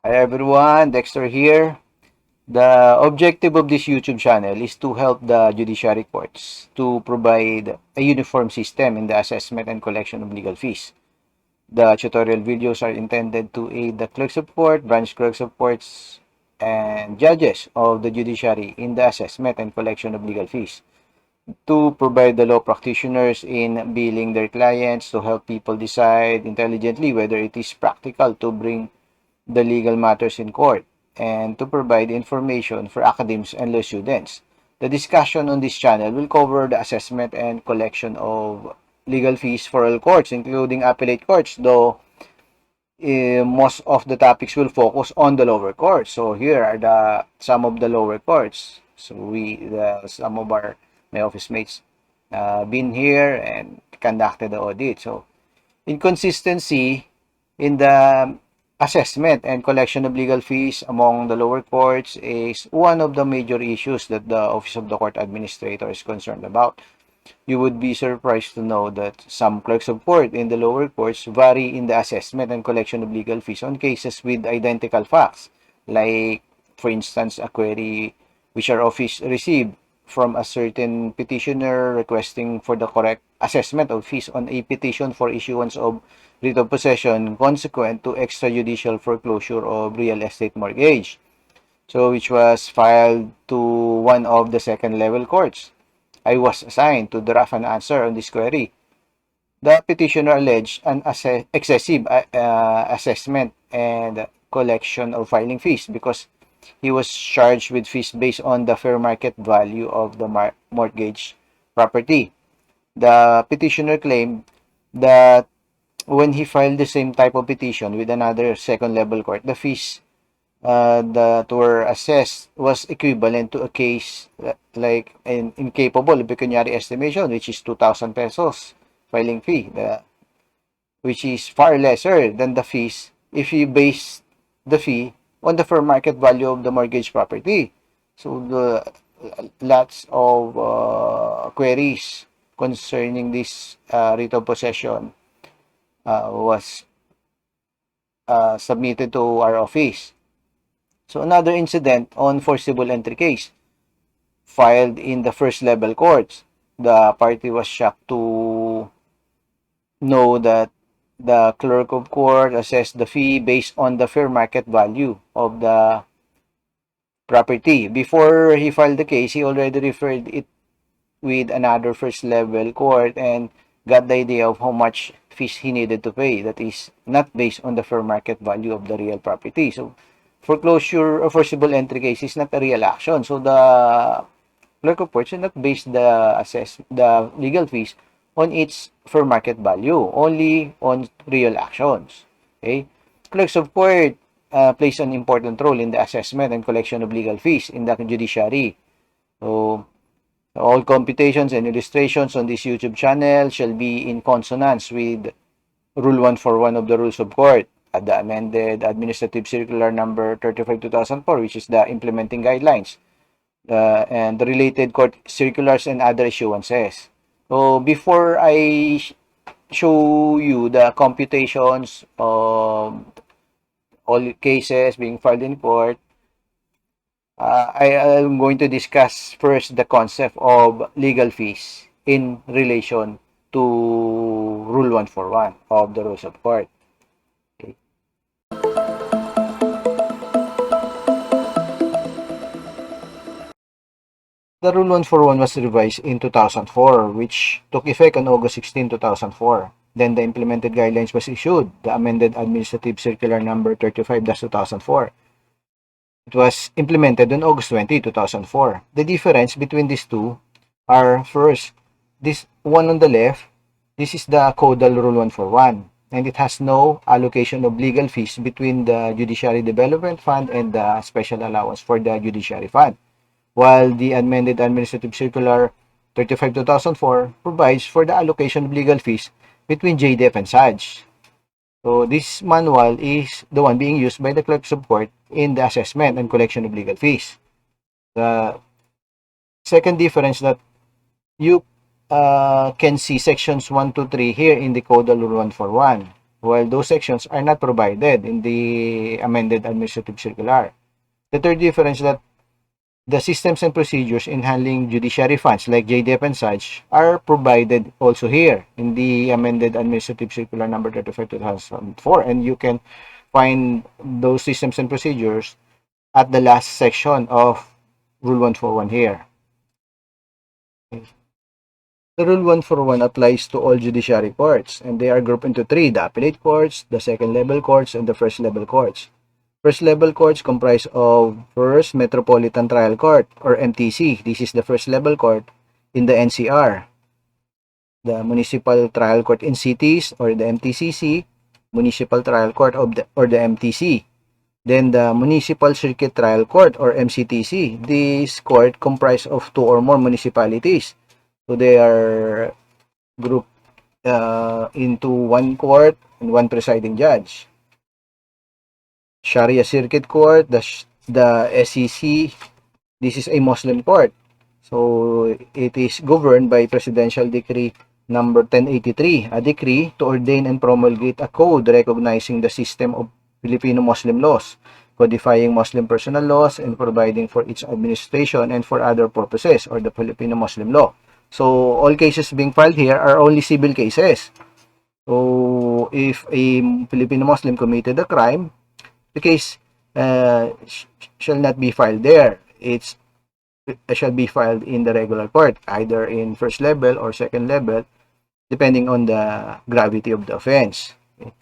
Hi everyone, Dexter here. The objective of this YouTube channel is to help the Judiciary Courts to provide a uniform system in the assessment and collection of legal fees. The tutorial videos are intended to aid the clerks of court, branch clerks of courts, and judges of the judiciary in the assessment and collection of legal fees, to provide the law practitioners in billing their clients, to help people decide intelligently whether it is practical to bring the legal matters in court, and to provide information for academics and law students. The discussion on this channel will cover the assessment and collection of legal fees for all courts, including appellate courts, though most of the topics will focus on the lower courts. So here are some of the lower courts. So some of my office mates been here and conducted the audit. So inconsistency in the assessment and collection of legal fees among the lower courts is one of the major issues that the Office of the Court Administrator is concerned about. You would be surprised to know that some clerks of court in the lower courts vary in the assessment and collection of legal fees on cases with identical facts, like, for instance, a query which our office received from a certain petitioner requesting for the correct assessment of fees on a petition for issuance of writ of possession consequent to extrajudicial foreclosure of real estate mortgage, so which was filed to one of the second level courts. I was assigned to draft an answer on this query. The petitioner alleged an excessive assessment and collection of filing fees because he was charged with fees based on the fair market value of the mortgage property. The petitioner claimed that when he filed the same type of petition with another second level court, the fees that were assessed was equivalent to a case like an incapable pecuniary estimation, which is 2,000 pesos filing fee, which is far lesser than the fees if you base the fee on the fair market value of the mortgage property. So the lots of queries concerning this writ of possession was submitted to our office. So another incident on forcible entry case filed in the first level courts. The party was shocked to know that the clerk of court assessed the fee based on the fair market value of the property. Before he filed the case, he already referred it with another first level court and got the idea of how much fees he needed to pay. That is not based on the fair market value of the real property. So foreclosure or forcible entry case is not a real action. So the clerk of court should not base the legal fees on its fair market value, only on real actions. Okay? Clerks of court plays an important role in the assessment and collection of legal fees in the judiciary. So all computations and illustrations on this YouTube channel shall be in consonance with Rule 141 of the Rules of Court at the Amended Administrative Circular Number 35/2004, which is the implementing guidelines, and the related court circulars and other issuances. So before I show you the computations of all cases being filed in court, I am going to discuss first the concept of legal fees in relation to Rule 141 of the Rules of Court. Okay. The Rule 141 was revised in 2004, which took effect on August 16, 2004. Then the implemented guidelines was issued, the Amended Administrative Circular Number 35/2004. It was implemented on August 20, 2004. The difference between these two are, first, this one on the left, this is the Codal Rule 141, and it has no allocation of legal fees between the Judiciary Development Fund and the Special Allowance for the Judiciary Fund, while the Amended Administrative Circular 35/2004 provides for the allocation of legal fees between JDF and SAJ. So this manual is the one being used by the clerks of court in the assessment and collection of legal fees. The second difference that you can see sections 1 to 3 here in the Codal Rule 141. while those sections are not provided in the amended administrative circular. The third difference that the systems and procedures in handling judiciary funds like JDF and such are provided also here in the amended administrative circular number 35 2004, and you can find those systems and procedures at the last section of Rule 141 here. The Rule 141 applies to all judiciary courts, and they are grouped into three: the appellate courts, the second level courts, and the first level courts. First level courts comprise of First Metropolitan Trial Court or MTC. This is the first level court in the NCR. The Municipal Trial Court in Cities or the MTCC, Municipal Trial Court or the MTC. Then the Municipal Circuit Trial Court or MCTC. This court comprise of two or more municipalities. So they are grouped into one court and one presiding judge. Sharia Circuit Court, the SEC, this is a Muslim court. So it is governed by Presidential Decree number 1083, a decree to ordain and promulgate a code recognizing the system of Filipino Muslim laws, codifying Muslim personal laws, and providing for its administration and for other purposes, or the Filipino Muslim law. So all cases being filed here are only civil cases. So if a Filipino Muslim committed a crime, the case shall not be filed there. It shall be filed in the regular court, either in first level or second level, depending on the gravity of the offense. Okay.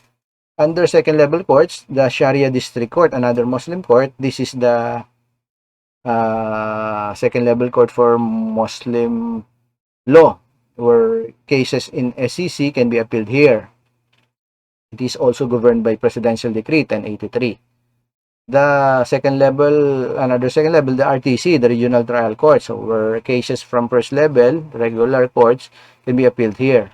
Under second level courts, the Sharia District Court, another Muslim court, this is the second level court for Muslim law, where cases in SEC can be appealed here. It is also governed by Presidential Decree 1083. The second level, the RTC, the Regional Trial Court, so where cases from first level, regular courts, can be appealed here.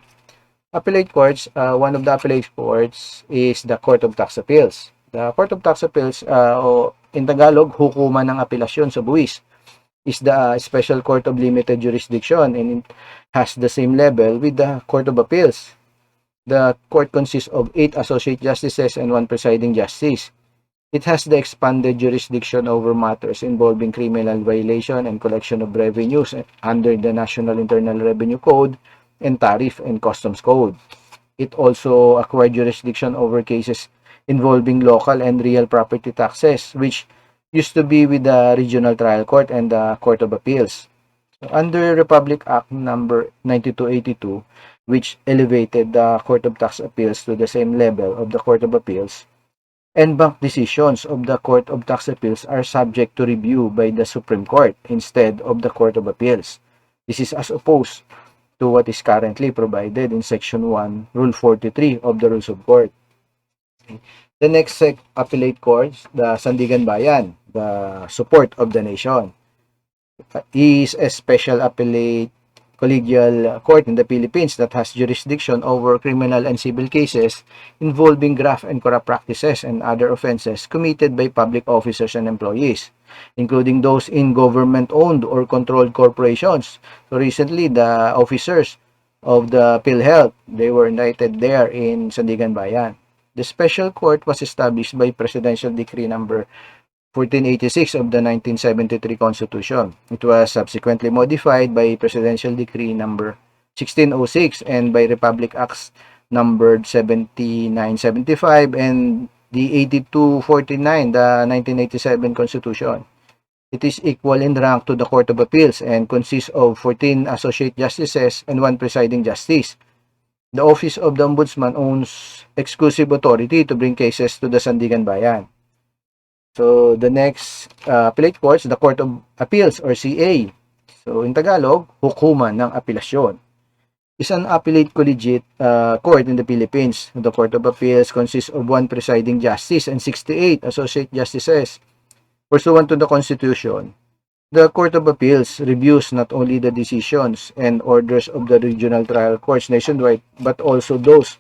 Appellate courts, one of the appellate courts is the Court of Tax Appeals. The Court of Tax Appeals, in Tagalog, hukuman ng apelasyon sa buwis, is the special court of limited jurisdiction, and it has the same level with the Court of Appeals. The court consists of 8 associate justices and 1 presiding justice. It has the expanded jurisdiction over matters involving criminal violation and collection of revenues under the National Internal Revenue Code and Tariff and Customs Code. It also acquired jurisdiction over cases involving local and real property taxes, which used to be with the Regional Trial Court and the Court of Appeals. So, under Republic Act number 9282, which elevated the Court of Tax Appeals to the same level of the Court of Appeals, en banc decisions of the Court of Tax Appeals are subject to review by the Supreme Court instead of the Court of Appeals. This is as opposed to what is currently provided in Section 1, Rule 43 of the Rules of Court. Okay. The next appellate court, the Sandigan Bayan, the support of the nation, is a special appellate collegial court in the Philippines that has jurisdiction over criminal and civil cases involving graft and corrupt practices and other offenses committed by public officers and employees, including those in government-owned or controlled corporations. So recently, the officers of the PhilHealth, they were indicted there in Sandigan Bayan. The special court was established by Presidential Decree number 1486 of the 1973 Constitution. It was subsequently modified by Presidential Decree number 1606 and by Republic Acts numbered 7975 and the 8249, the 1987 Constitution. It is equal in rank to the Court of Appeals and consists of 14 associate justices and 1 presiding justice. The Office of the Ombudsman owns exclusive authority to bring cases to the Sandigan Bayan. So, the next appellate courts, the Court of Appeals or CA. So, in Tagalog, hukuman ng apelasyon. Is an appellate collegiate court in the Philippines. The Court of Appeals consists of 1 presiding justice and 68 associate justices. Pursuant to the Constitution, the Court of Appeals reviews not only the decisions and orders of the regional trial courts nationwide, but also those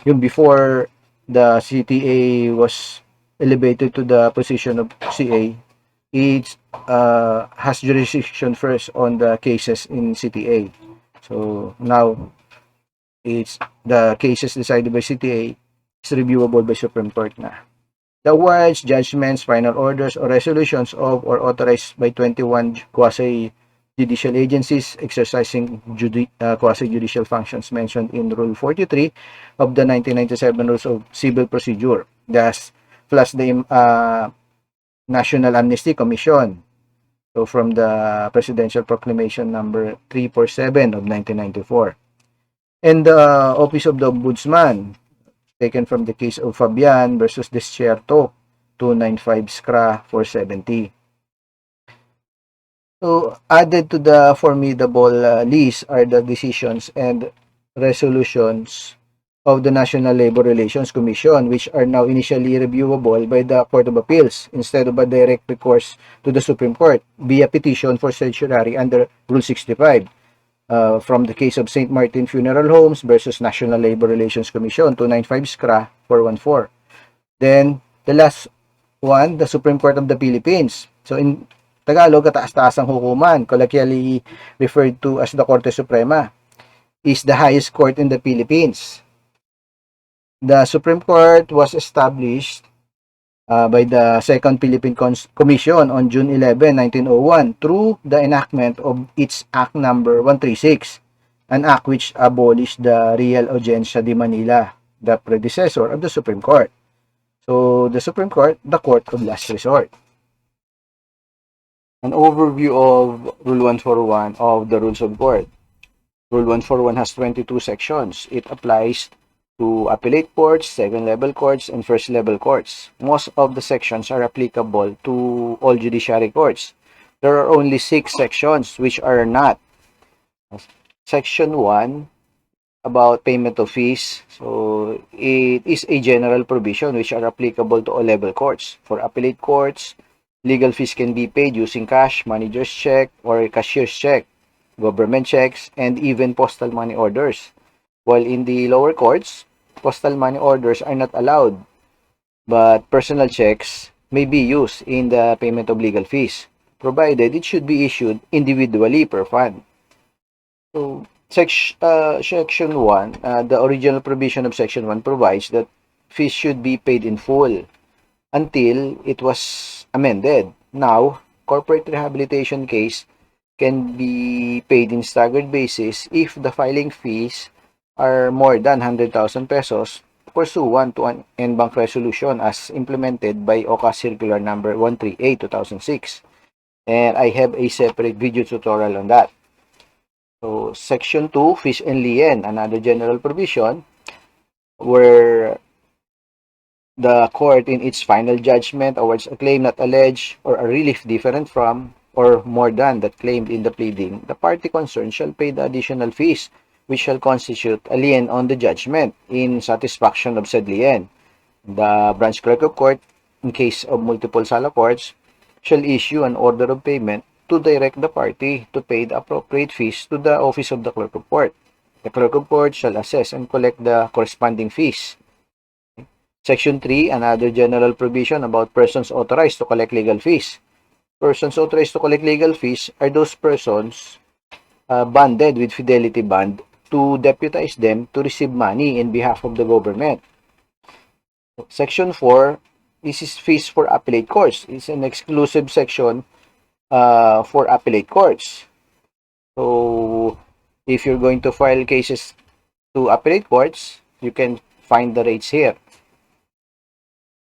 yung before the CTA was elevated to the position of CA. It has jurisdiction first on the cases in CTA. So now it's the cases decided by CTA is reviewable by Supreme Court na. The awards, judgments, final orders, or resolutions of or authorized by 21 quasi-judicial agencies exercising quasi-judicial functions mentioned in Rule 43 of the 1997 Rules of Civil Procedure, thus plus the National Amnesty Commission. So from the Presidential Proclamation number 347 of 1994. And the Office of the Ombudsman, taken from the case of Fabian versus Desierto, 295 SCRA 470. So added to the formidable list are the decisions and resolutions of the National Labor Relations Commission, which are now initially reviewable by the Court of Appeals instead of a direct recourse to the Supreme Court via petition for certiorari under Rule 65. From the case of St. Martin Funeral Homes versus National Labor Relations Commission, 295 SCRA 414. Then, the last one, the Supreme Court of the Philippines. So, in Tagalog, kataas-taasang hukuman, colloquially referred to as the Korte Suprema, is the highest court in the Philippines. The Supreme Court was established by the Second Philippine Commission on June 11, 1901 through the enactment of its Act number 136, an act which abolished the Real Audiencia de Manila, the predecessor of the Supreme Court. So, the Supreme Court, the court of last resort. An overview of Rule 141 of the Rules of Court. Rule 141 has 22 sections. It applies to appellate courts, second-level courts, and first-level courts. Most of the sections are applicable to all judiciary courts. There are only 6 sections which are not. Section 1, about payment of fees. So, it is a general provision which are applicable to all level courts. For appellate courts, legal fees can be paid using cash, manager's check, or cashier's check, government checks, and even postal money orders. While in the lower courts, postal money orders are not allowed, but personal checks may be used in the payment of legal fees, provided it should be issued individually per fund. So, Section 1, the original provision of Section 1 provides that fees should be paid in full until it was amended. Now, corporate rehabilitation case can be paid in staggered basis if the filing fees are more than 100,000 pesos pursuant to an en banc resolution as implemented by OCA Circular number 138/2006. And I have a separate video tutorial on that. So, Section 2, Fees and Lien, another general provision where the court in its final judgment awards a claim not alleged or a relief different from or more than that claimed in the pleading. The party concerned shall pay the additional fees which shall constitute a lien on the judgment in satisfaction of said lien. The branch clerk of court, in case of multiple sala courts, shall issue an order of payment to direct the party to pay the appropriate fees to the office of the clerk of court. The clerk of court shall assess and collect the corresponding fees. Section 3, another general provision about persons authorized to collect legal fees. Persons authorized to collect legal fees are those persons bonded with fidelity bond to deputize them to receive money in behalf of the government. Section 4, this is fees for appellate courts. It's an exclusive section for appellate courts. So, if you're going to file cases to appellate courts, you can find the rates here.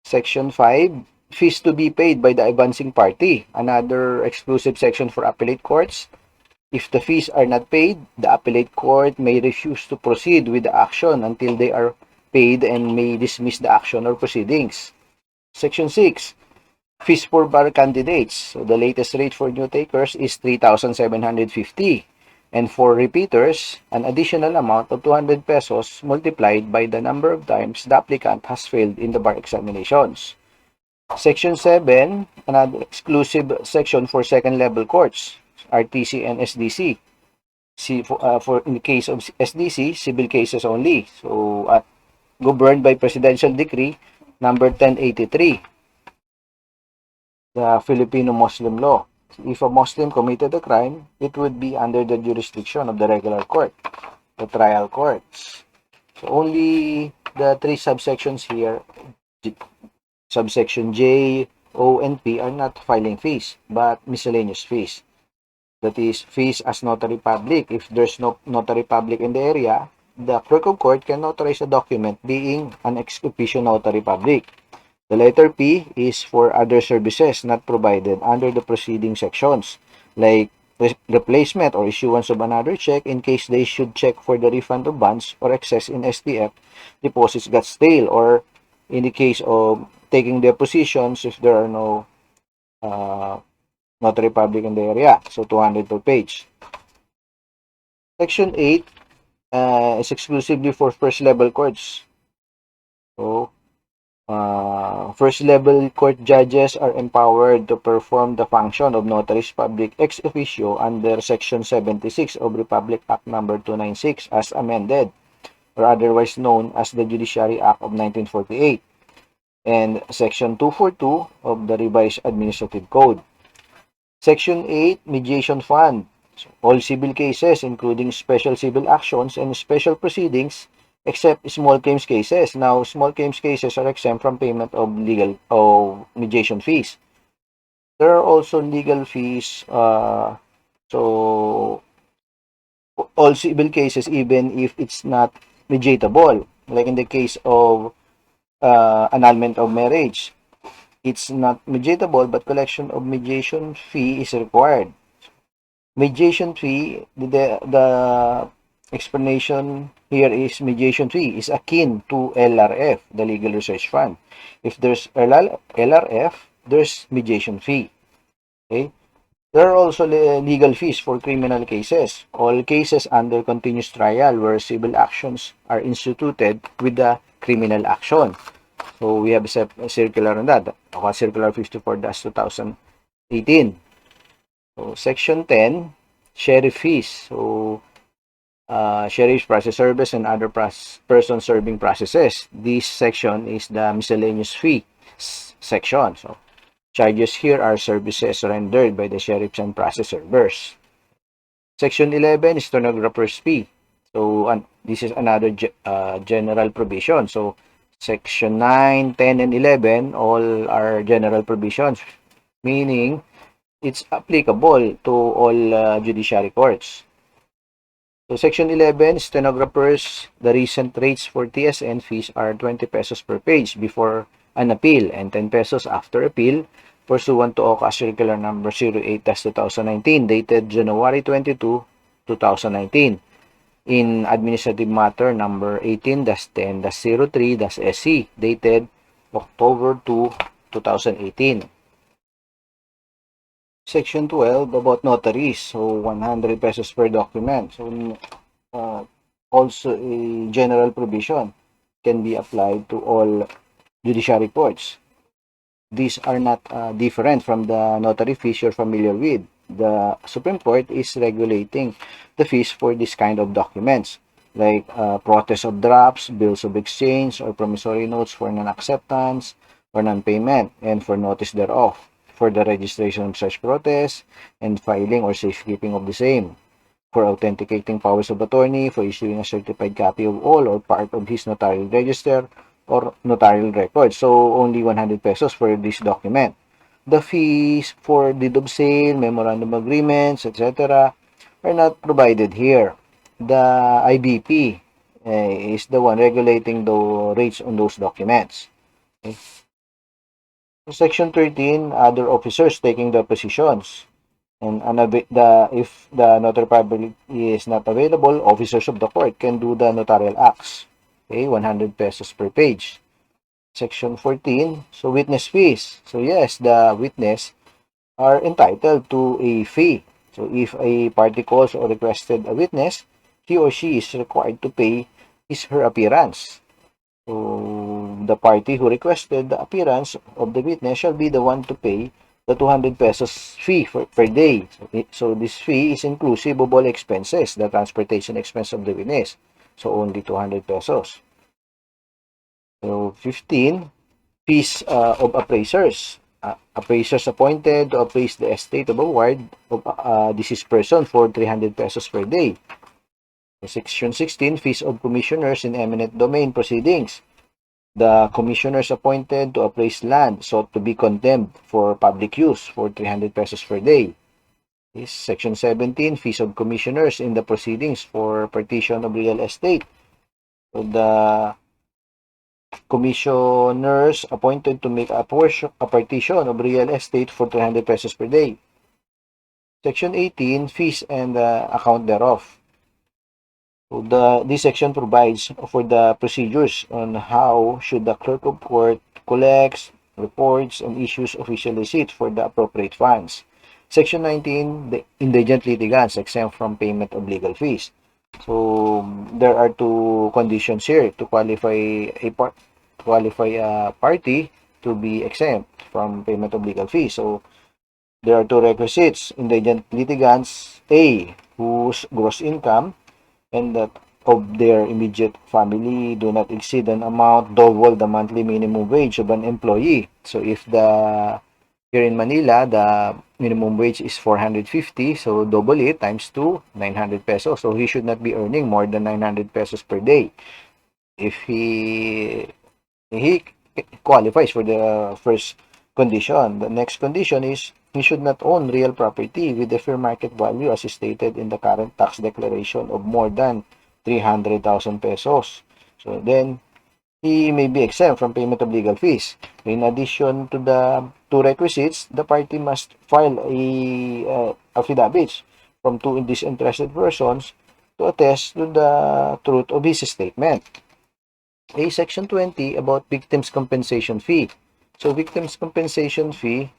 Section 5, fees to be paid by the advancing party. Another exclusive section for appellate courts. If the fees are not paid, the appellate court may refuse to proceed with the action until they are paid and may dismiss the action or proceedings. Section 6, fees for bar candidates. So the latest rate for new takers is 3,750. And for repeaters, an additional amount of 200 pesos multiplied by the number of times the applicant has failed in the bar examinations. Section 7, another exclusive section for second-level courts, RTC and SDC. For in the case of SDC, civil cases only. So, governed by Presidential Decree number 1083, the Filipino Muslim law. If a Muslim committed a crime, it would be under the jurisdiction of the regular court, the trial courts. So only the three subsections here, subsection J, O, and P, are not filing fees, but miscellaneous fees. That is, fees as notary public. If there's no notary public in the area, the clerk of court can notarize a document being an ex officio notary public. The letter P is for other services not provided under the preceding sections, like replacement or issuance of another check in case they should check for the refund of bonds or excess in STF, deposits got stale, or in the case of taking depositions if there are no notary public in the area. So 200 per page. Section 8 is exclusively for first level courts. So first level court judges are empowered to perform the function of notaries public ex officio under Section 76 of Republic Act number 296 as amended, or otherwise known as the Judiciary Act of 1948, and Section 242 of the Revised Administrative Code. Section 8, Mediation Fund. So, all civil cases, including special civil actions and special proceedings, except small claims cases. Now, small claims cases are exempt from payment of mediation fees. There are also legal fees. So, all civil cases, even if it's not mediatable, like in the case of annulment of marriage, it's not mediatable, but collection of mediation fee is required. Mediation fee, the explanation here is mediation fee is akin to LRF, the Legal Research Fund. If there's LRF, there's mediation fee. Okay? There are also legal fees for criminal cases. All cases under continuous trial where civil actions are instituted with the criminal action. So we have a circular on that, Circular 54-2018. So Section 10, sheriff fees. So sheriff's process service and other person serving processes. This section is the miscellaneous fee section. So charges here are services rendered by the sheriffs and process servers. Section 11 is stenographer's fee. So this is another general provision. So Section 9, 10, and 11 all are general provisions, meaning it's applicable to all judiciary courts. So Section 11, stenographers, the recent rates for TSN fees are 20 pesos per page before an appeal and 10 pesos after appeal, pursuant to OCA Circular Number 08-2019, dated January 22, 2019. In Administrative Matter Number 18-10-03-SC, dated October 2, 2018. Section 12 about notaries, so 100 pesos per document. So also a general provision can be applied to all judiciary courts. These are not different from the notary fees you're familiar with. The Supreme Court is regulating the fees for this kind of documents, like protest of drafts, bills of exchange, or promissory notes for non-acceptance or non-payment, and for notice thereof, for the registration of such protest, and filing or safekeeping of the same, for authenticating powers of attorney, for issuing a certified copy of all or part of his notarial register or notarial record. So only 100 pesos for this document. The fees for deed of sale, memorandum agreements, etc. are not provided here. The IBP is the one regulating the rates on those documents. Okay. Section 13, other officers taking the positions. And if the notary public is not available, officers of the court can do the notarial acts. Okay, 100 pesos per page. Section 14, so witness fees. So yes, the witness are entitled to a fee. So if a party calls or requested a witness, he or she is required to pay her appearance. So the party who requested the appearance of the witness shall be the one to pay the 200 pesos fee per day. So this fee is inclusive of all expenses, the transportation expense of the witness. So only 200 pesos. So 15, fees of appraisers. Appraisers appointed to appraise the estate of a ward of deceased person for 300 pesos per day. Section 16, fees of commissioners in eminent domain proceedings. The commissioners appointed to appraise land sought to be condemned for public use for 300 pesos per day. Is Section 17, fees of commissioners in the proceedings for partition of real estate. So the commissioners appointed to make a partition of real estate for 300 pesos per day. Section 18, fees and account thereof. So this section provides for the procedures on how should the clerk of court collects, reports, and issues official receipts for the appropriate funds. Section 19, the indigent litigants exempt from payment of legal fees. So there are two conditions here to qualify a party to be exempt from payment of legal fees. So there are two requisites: indigent litigants A, whose gross income and that of their immediate family do not exceed an amount double the monthly minimum wage of an employee. So if here in Manila, the minimum wage is 450, so double it times 2, 900 pesos. So he should not be earning more than 900 pesos per day. If he qualifies for the first condition. The next condition is he should not own real property with the fair market value as stated in the current tax declaration of more than 300,000 pesos. So then he may be exempt from payment of legal fees. In addition to the two requisites, the party must file a affidavits from two disinterested persons to attest to the truth of his statement. Section 20 about victims compensation fee. So victims compensation fee,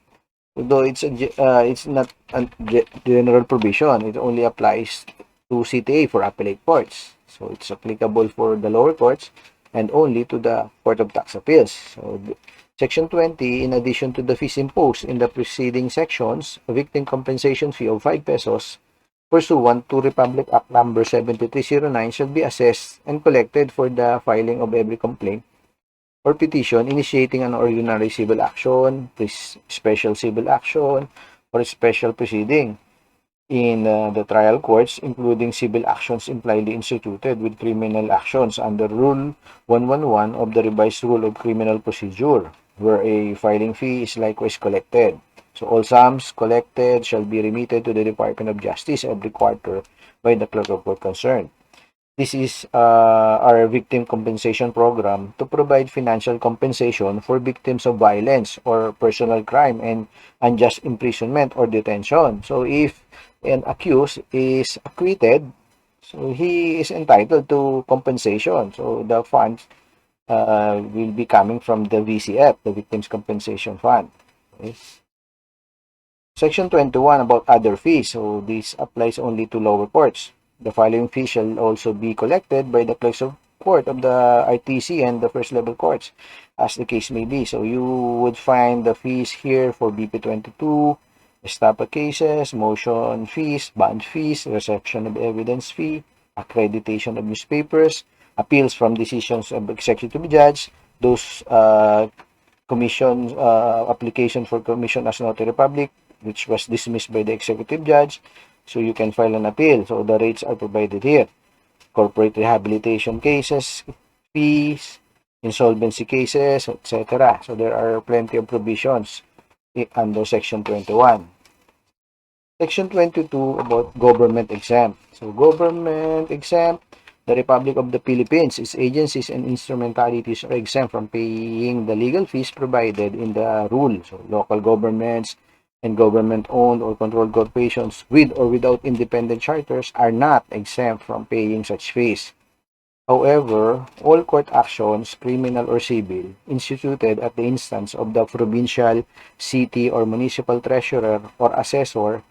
though it's not a general provision, it only applies to CTA for appellate courts. So it's applicable for the lower courts and only to the Court of Tax Appeals. So Section 20, in addition to the fees imposed in the preceding sections, a victim compensation fee of 5 pesos pursuant to Republic Act number 7309 shall be assessed and collected for the filing of every complaint or petition initiating an ordinary civil action, special civil action, or special proceeding in the trial courts, including civil actions impliedly instituted with criminal actions under Rule 111 of the Revised Rule of Criminal Procedure, where a filing fee is likewise collected. So all sums collected shall be remitted to the Department of Justice every quarter by the clerk of court concerned. This is our victim compensation program to provide financial compensation for victims of violence or personal crime and unjust imprisonment or detention. So if an accused is acquitted, so he is entitled to compensation. So the funds will be coming from the VCF, the Victims Compensation Fund. Okay. Section 21 about other fees. So this applies only to lower courts. The following fees shall also be collected by the clerks of court of the RTC and the first level courts, as the case may be. So you would find the fees here for BP22, estafa cases, motion fees, bond fees, reception of evidence fee, accreditation of newspapers, appeals from decisions of executive judge, those commission application for commission as notary public, which was dismissed by the executive judge. So you can file an appeal. So the rates are provided here. Corporate rehabilitation cases, fees, insolvency cases, etc. So there are plenty of provisions under Section 21. Section 22 about government exempt. So government exempt, the Republic of the Philippines, its agencies and instrumentalities are exempt from paying the legal fees provided in the rule. So local governments and government-owned or controlled corporations with or without independent charters are not exempt from paying such fees. However, all court actions, criminal or civil, instituted at the instance of the provincial, city, or municipal treasurer or assessor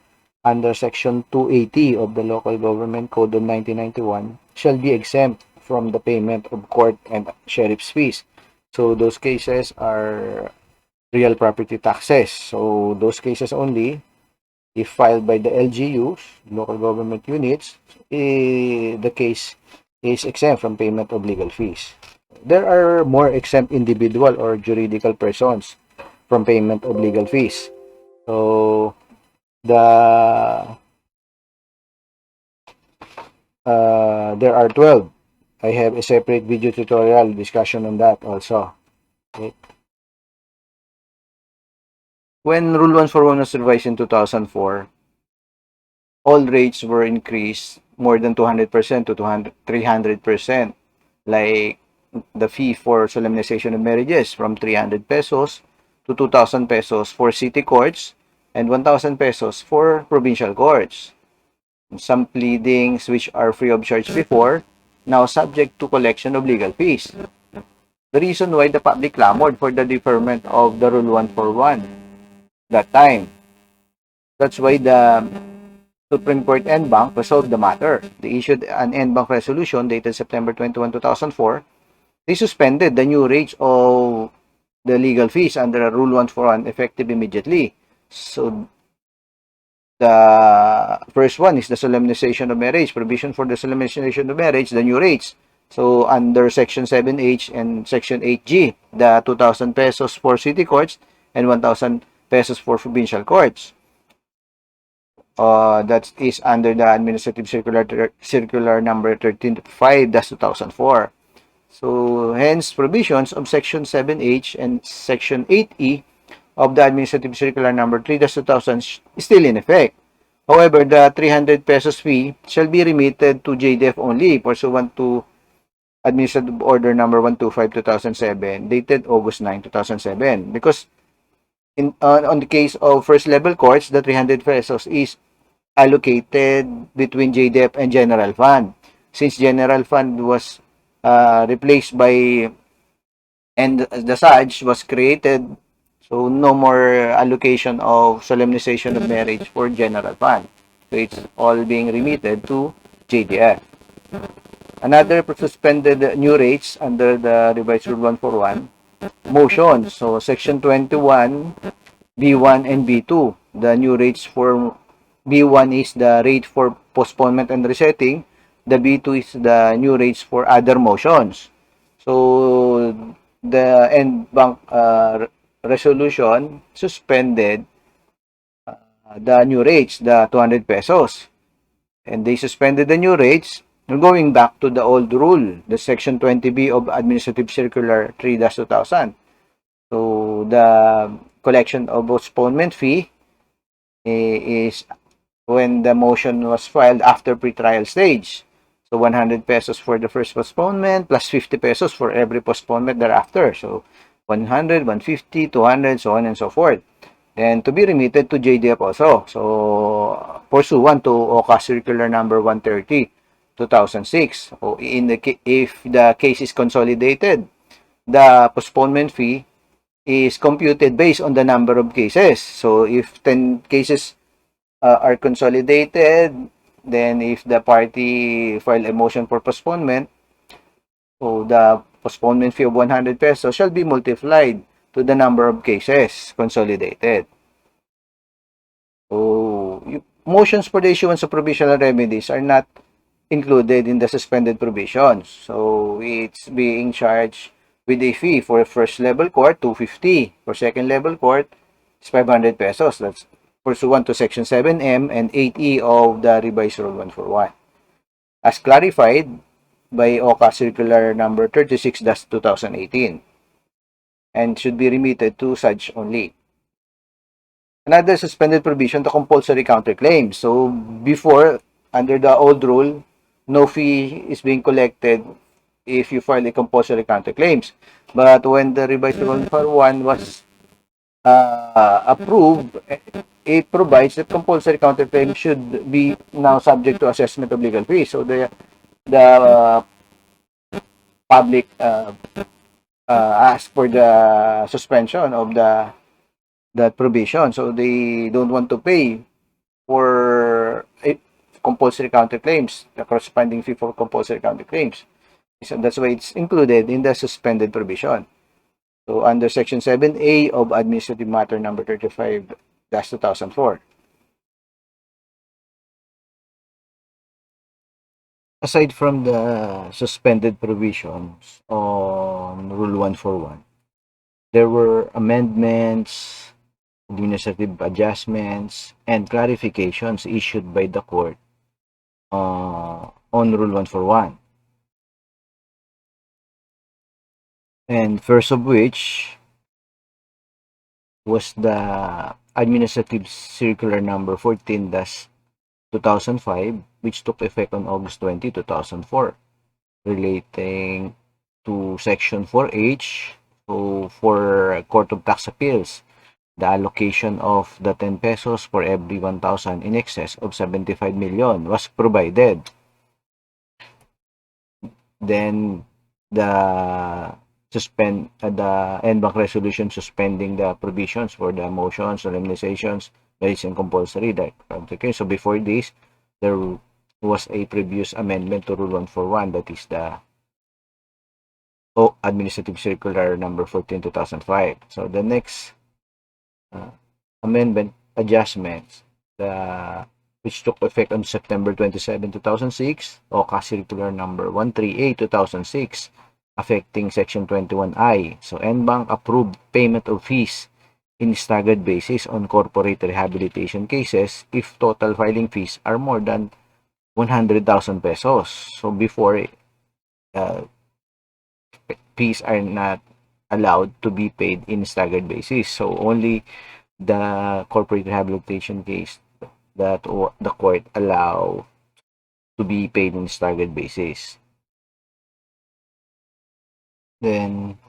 under Section 280 of the Local Government Code of 1991 shall be exempt from the payment of court and sheriff's fees. So those cases are real property taxes. So those cases only, if filed by the LGUs, local government units, the case is exempt from payment of legal fees. There are more exempt individual or juridical persons from payment of legal fees. So there are 12. I have a separate video tutorial discussion on that also. Okay. When Rule 141 was revised in 2004, all rates were increased more than 200% to 300%. Like the fee for solemnization of marriages from 300 pesos to 2,000 pesos for city courts and 1,000 pesos for provincial courts. Some pleadings which are free of charge before, now subject to collection of legal fees. The reason why the public clamored for the deferment of the Rule 141 that time. That's why the Supreme Court en banc resolved the matter. They issued an en banc resolution dated September 21, 2004. They suspended the new rates of the legal fees under Rule 141 effective immediately. So the first one is the solemnization of marriage, provision for the solemnization of marriage, the new rates. So under Section 7H and Section 8G, the 2,000 pesos for city courts and 1,000 pesos for provincial courts. That is under the Administrative Circular number 13.5-2004. So hence provisions of Section 7H and Section 8E of the Administrative Circular number 3-2000 is still in effect. However, the 300 pesos fee shall be remitted to JDF only pursuant to Administrative Order number 125/2007 dated August 9, 2007, because on the case of first level courts, the 300 pesos is allocated between JDF and General Fund. Since General Fund was replaced by, and the SAJ was created, so no more allocation of solemnization of marriage for General Fund. So it's all being remitted to JDF. Another suspended new rates under the revised Rule 141, motions. So Section 21, B1 and B2. The new rates for B1 is the rate for postponement and resetting. The B2 is the new rates for other motions. So the en banc resolution suspended the new rates, the 200 pesos. And they suspended the new rates. We're going back to the old rule, the Section 20B of Administrative Circular 3-2000. So the collection of postponement fee is when the motion was filed after pretrial stage. So 100 pesos for the first postponement plus 50 pesos for every postponement thereafter. So 100, 150, 200, so on and so forth. And to be remitted to JDF also. So pursuant to OCA Circular number 130, 2006. So if the case is consolidated, the postponement fee is computed based on the number of cases. So if 10 cases are consolidated, then if the party file a motion for postponement, so the postponement fee of 100 pesos shall be multiplied to the number of cases consolidated. So motions for the issuance of provisional remedies are not included in the suspended provisions. So it's being charged with a fee for first level court, 250. For second level court, it's 500 pesos. That's pursuant to Section 7M and 8E of the revised Rule 141. As clarified by OCA Circular number 36-2018 and should be remitted to SAJ only. Another suspended provision, the compulsory counterclaim. So before, under the old rule, no fee is being collected if you file a compulsory counterclaims. But when the revised Rule 141 was approved, it provides that compulsory counterclaim should be now subject to assessment of legal fees. So the public asked for the suspension of that provision. So they don't want to pay for compulsory counterclaims, the corresponding fee for compulsory counterclaims. So that's why it's included in the suspended provision. So under Section 7A of Administrative Matter number 35-2004. Aside from the suspended provisions on Rule 141, there were amendments, administrative adjustments, and clarifications issued by the court on Rule 141. And first of which was the Administrative Circular number 14-2005, which took effect on August 20, 2004, relating to Section 4H, so for Court of Tax Appeals, the allocation of the 10 pesos for every 1,000 in excess of 75 million was provided. Then the NBank resolution suspending the provisions for the motions, solemnizations, rates and compulsory. Okay, so before this, there was a previous amendment to Rule 141, that is the Administrative Circular number 14, 2005. So the next amendment adjustments, which took effect on September 27, 2006, OCA Circular number 138, 2006, affecting Section 21I. So NBank approved payment of fees in staggered basis on corporate rehabilitation cases if total filing fees are more than 100,000 pesos. So before, uh, fees are not allowed to be paid in staggered basis. So only the corporate rehabilitation case that the court allow to be paid in staggered basis. Then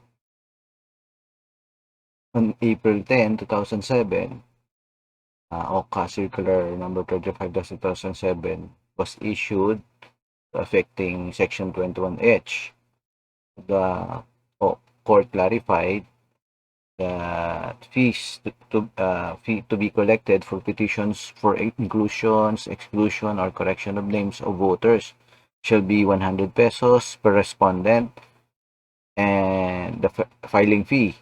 on April 10, 2007, OCA Circular number 35-2007 was issued affecting Section 21H. The court clarified that fees fee to be collected for petitions for inclusions, exclusion, or correction of names of voters shall be 100 pesos per respondent, and the filing fee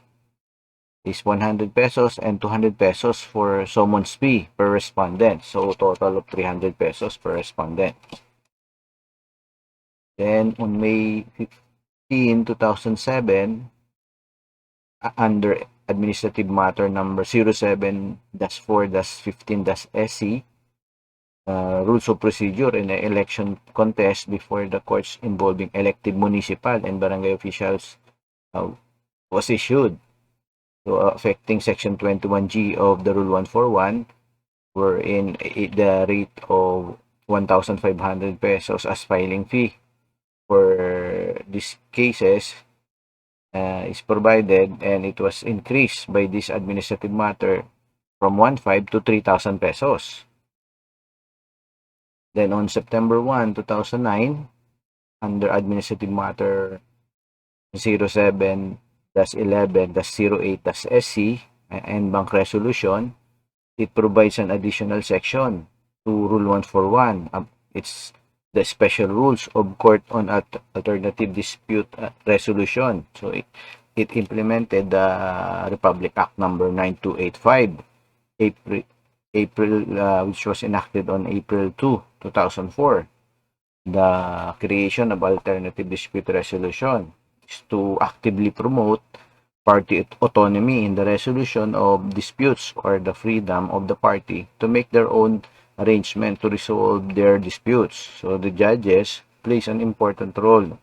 is 100 pesos and 200 pesos for summons fee per respondent. So total of 300 pesos per respondent. Then on May 15, 2007, under Administrative Matter number 07-4-15-SC, Rules of Procedure in an election contest before the courts involving elected municipal and barangay officials was issued. So, affecting Section 21G of the Rule 141, wherein the rate of 1,500 pesos as filing fee for these cases is provided, and it was increased by this administrative matter from 1,500 to 3,000 pesos. Then on September 1, 2009, under Administrative Matter 07-11-08-SC and Bank Resolution, it provides an additional section to Rule 141. It's the special rules of court on alternative dispute resolution. So it implemented the Republic Act number 9285, April which was enacted on April 2, 2004. The creation of alternative dispute resolution is to actively promote party autonomy in the resolution of disputes or the freedom of the party to make their own arrangement to resolve their disputes. So the judges plays an important role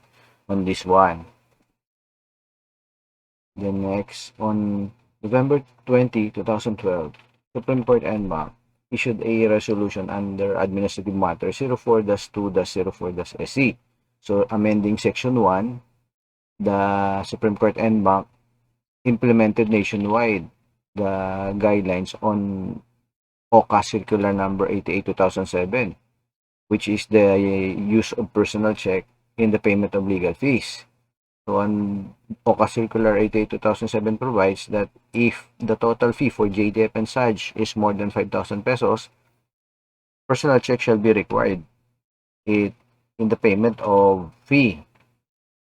on this one. Then next, on November 20, 2012, Supreme Court NBank issued a resolution under Administrative Matter 04-2-04-SC. So amending Section 1, the Supreme Court NBank implemented nationwide the guidelines on OCA Circular number 88/2007, which is the use of personal check in the payment of legal fees. So on OCA Circular 88/2007 provides that if the total fee for JDF and SAJ is more than 5,000 pesos, personal check shall be required in the payment of fee.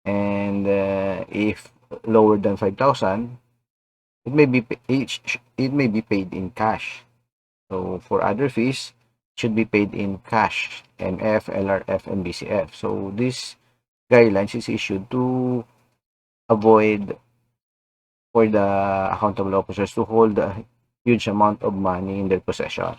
And if lower than 5,000, it may be paid in cash. So for other fees, it should be paid in cash, MF, LRF, and BCF. So this guidelines is issued to avoid for the accountable officers to hold a huge amount of money in their possession.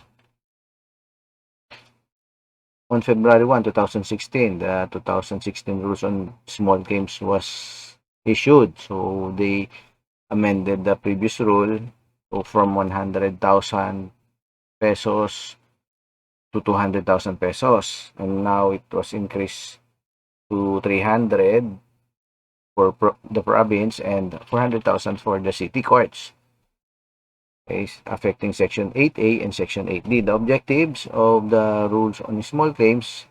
On February 1, 2016, the 2016 rules on small claims was issued. So they amended the previous rule, so from 100,000 pesos to 200,000 pesos, and now it was increased to 300 for the province and 400,000 for the city courts. Okay, affecting Section 8A and Section 8D. The objectives of the rules on small claims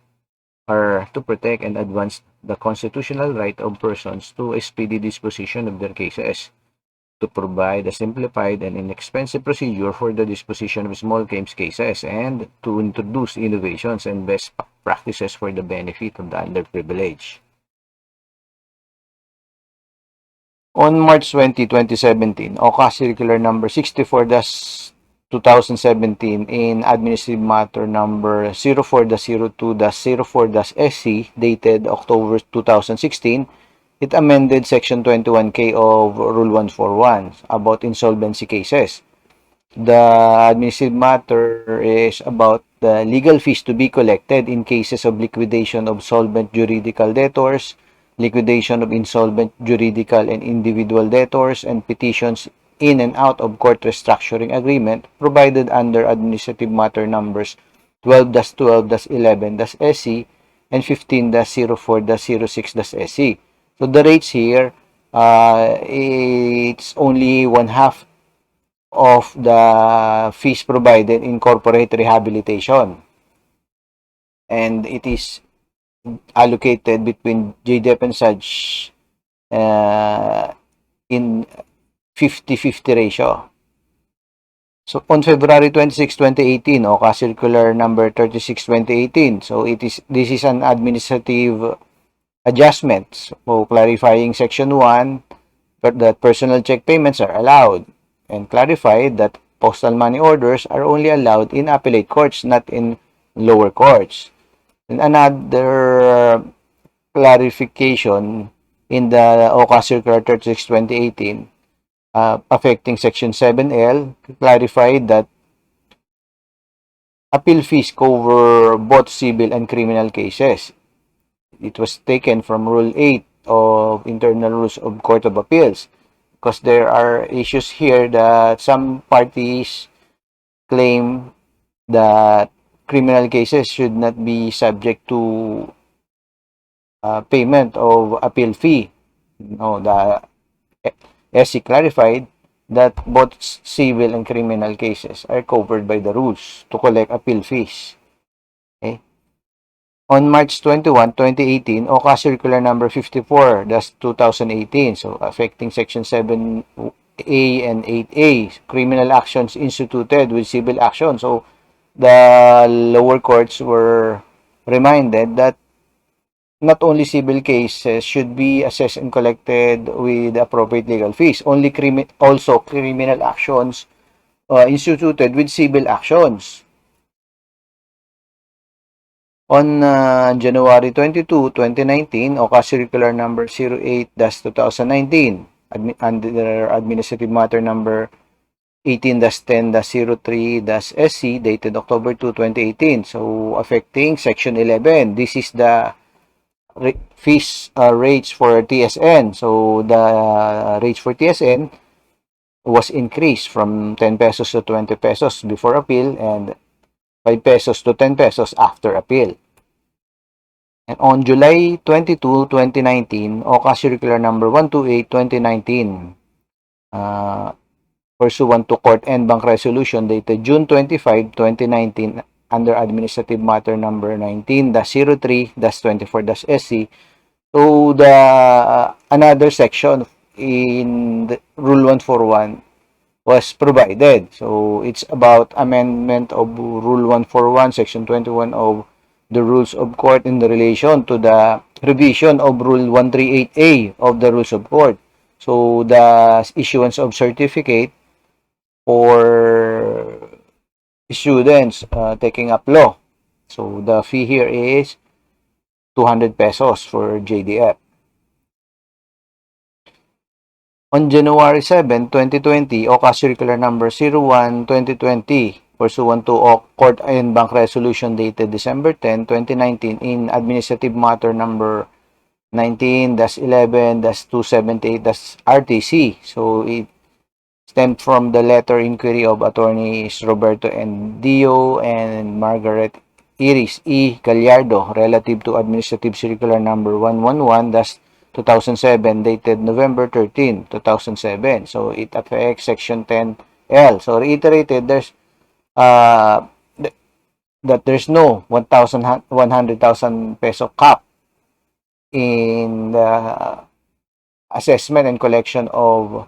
are to protect and advance the constitutional right of persons to a speedy disposition of their cases, to provide a simplified and inexpensive procedure for the disposition of small claims cases, and to introduce innovations and best practices for the benefit of the underprivileged. On March 20, 2017, OCA Circular Number 64-2017 in Administrative Matter Number 04-02-04-SC dated October 2016, it amended Section 21K of Rule 141 about insolvency cases. The administrative matter is about the legal fees to be collected in cases of liquidation of solvent juridical debtors, liquidation of insolvent juridical and individual debtors, and petitions in and out of court restructuring agreement provided under Administrative Matter Numbers 12-12-11-SC and 15-04-06-SC. So the rates here, it's only one half of the fees provided in corporate rehabilitation, and it is allocated between JDEP and SADG in 50-50 ratio. So on February 26, 2018, OCA Circular Number 36-2018. So this is an administrative adjustment. So clarifying Section 1 that personal check payments are allowed, and clarified that postal money orders are only allowed in appellate courts, not in lower courts. And another clarification in the OCA Circular 36-2018 affecting Section 7L, clarified that appeal fees cover both civil and criminal cases. It was taken from Rule 8 of Internal Rules of Court of Appeals, because there are issues here that some parties claim that criminal cases should not be subject to payment of appeal fee. No, the SC clarified that both civil and criminal cases are covered by the rules to collect appeal fees. Okay. On March 21, 2018, OCA Circular Number 54-2018, so affecting Section 7A and 8A, criminal actions instituted with civil action. So the lower courts were reminded that not only civil cases should be assessed and collected with appropriate legal fees, also criminal actions instituted with civil actions. On January 22, 2019, OCA Circular Number 08-2019, under Administrative Matter Number 18-10-03-SC, dated October 2, 2018. So, affecting Section 11. This is the fees rates for TSN. So, the rates for TSN was increased from 10 pesos to 20 pesos before appeal, and 5 pesos to 10 pesos after appeal. And on July 22, 2019, OCA Circular Number 128-2019, pursuant to Court en banc resolution dated June 25, 2019, under Administrative Matter Number 19-03-24-SC, so the another section in the Rule 141 was provided. So it's about amendment of Rule 141, Section 21 of the Rules of Court in the relation to the revision of Rule 138A of the Rules of Court. So the issuance of certificate for students taking up law. So the fee here is 200 pesos for JDF. On January 7, 2020, OCA Circular Number 01-2020, pursuant to Court en banc resolution dated December 10, 2019, in Administrative Matter Number 19-11-278-RTC. So it stemmed from the letter inquiry of attorneys Roberto N. Dio and Margaret Iris E. Gallardo relative to Administrative Circular Number 111-2007 dated November 13, 2007. So it affects Section 10L. So reiterated, uh, that there's no 100,000 peso cap in the assessment and collection of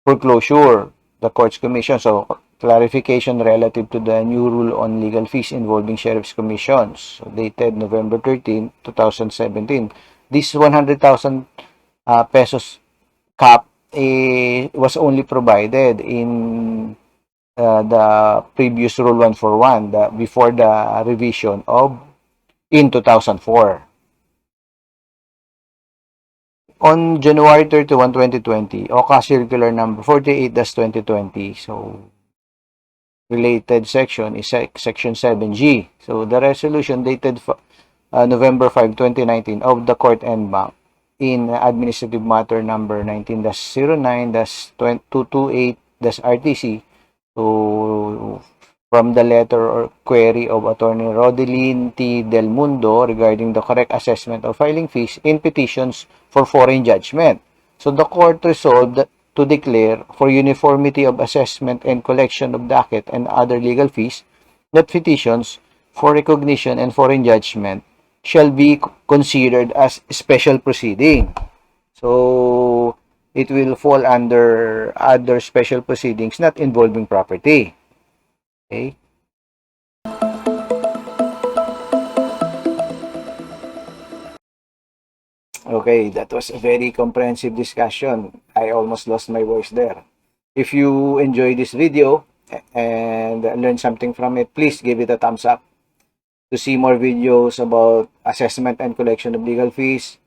foreclosure, the Courts Commission. So, clarification relative to the new rule on legal fees involving sheriff's commissions, so dated November 13, 2017. This 100,000 pesos cap was only provided in the previous Rule 141, before the revision of in 2004. On January 31, 2020, OCA Circular Number 48-2020, so related section is Section 7G. So the resolution dated November 5, 2019 of the Court en banc in Administrative Matter Number 19-09-228-RTC, so from the letter or query of Attorney Rodeline T. Del Mundo regarding the correct assessment of filing fees in petitions for foreign judgment. So the court resolved to declare, for uniformity of assessment and collection of docket and other legal fees, that petitions for recognition and foreign judgment shall be considered as special proceeding. So it will fall under other special proceedings not involving property. Okay? Okay, that was a very comprehensive discussion. I almost lost my voice there. If you enjoy this video and learn something from it, please give it a thumbs up. To see more videos about assessment and collection of legal fees,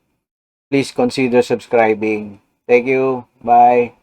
please consider subscribing. Thank you. Bye.